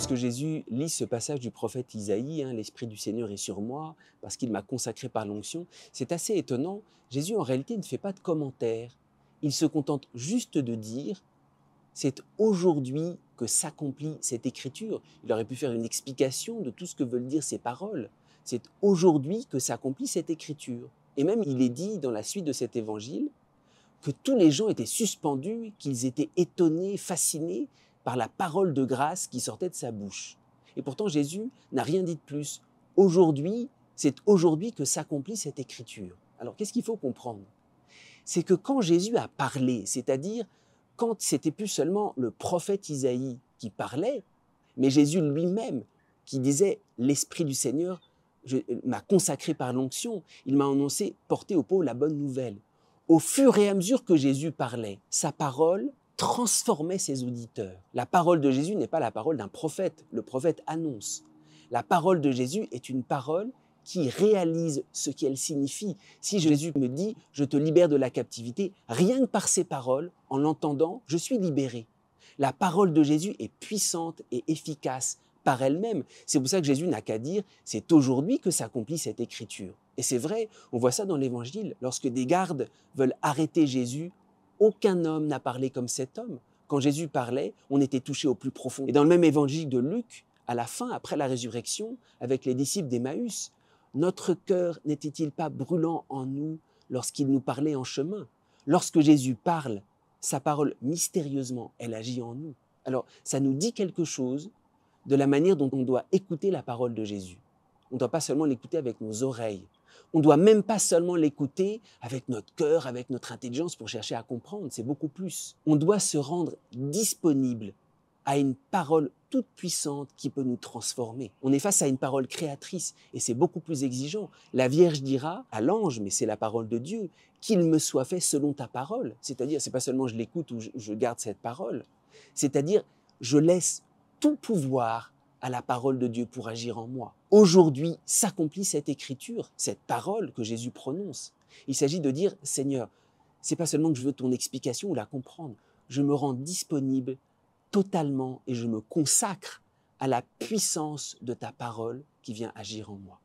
Lorsque Jésus lit ce passage du prophète Isaïe, l'Esprit du Seigneur est sur moi parce qu'il m'a consacré par l'onction, c'est assez étonnant. Jésus, en réalité, ne fait pas de commentaires. Il se contente juste de dire « c'est aujourd'hui que s'accomplit cette écriture ». Il aurait pu faire une explication de tout ce que veulent dire ces paroles. C'est aujourd'hui que s'accomplit cette écriture. Et même, il est dit dans la suite de cet évangile que tous les gens étaient suspendus, qu'ils étaient étonnés, fascinés par la parole de grâce qui sortait de sa bouche. Et pourtant, Jésus n'a rien dit de plus. Aujourd'hui, c'est aujourd'hui que s'accomplit cette écriture. Alors, qu'est-ce qu'il faut comprendre? C'est que quand Jésus a parlé, c'est-à-dire quand c'était plus seulement le prophète Isaïe qui parlait, mais Jésus lui-même qui disait « L'Esprit du Seigneur m'a consacré par l'onction, il m'a annoncé porter aux pauvres la bonne nouvelle ». Au fur et à mesure que Jésus parlait, sa parole transformait ses auditeurs. La parole de Jésus n'est pas la parole d'un prophète. Le prophète annonce. La parole de Jésus est une parole qui réalise ce qu'elle signifie. Si Jésus me dit « je te libère de la captivité », rien que par ces paroles, en l'entendant, je suis libéré. La parole de Jésus est puissante et efficace par elle-même. C'est pour ça que Jésus n'a qu'à dire « c'est aujourd'hui que s'accomplit cette écriture ». Et c'est vrai, on voit ça dans l'Évangile. Lorsque des gardes veulent arrêter Jésus, aucun homme n'a parlé comme cet homme. Quand Jésus parlait, on était touché au plus profond. Et dans le même Évangile de Luc, à la fin, après la résurrection, avec les disciples d'Emmaüs, notre cœur n'était-il pas brûlant en nous lorsqu'il nous parlait en chemin? Lorsque Jésus parle, sa parole mystérieusement, elle agit en nous. Alors, ça nous dit quelque chose de la manière dont on doit écouter la parole de Jésus. On ne doit pas seulement l'écouter avec nos oreilles. On ne doit même pas seulement l'écouter avec notre cœur, avec notre intelligence pour chercher à comprendre, c'est beaucoup plus. On doit se rendre disponible à une parole toute puissante qui peut nous transformer. On est face à une parole créatrice et c'est beaucoup plus exigeant. La Vierge dira à l'ange, mais c'est la parole de Dieu, qu'il me soit fait selon ta parole. C'est-à-dire, c'est pas seulement je l'écoute ou je garde cette parole, c'est-à-dire je laisse tout pouvoir à la parole de Dieu pour agir en moi. Aujourd'hui s'accomplit cette écriture, cette parole que Jésus prononce. Il s'agit de dire, Seigneur, c'est pas seulement que je veux ton explication ou la comprendre, je me rends disponible totalement et je me consacre à la puissance de ta parole qui vient agir en moi.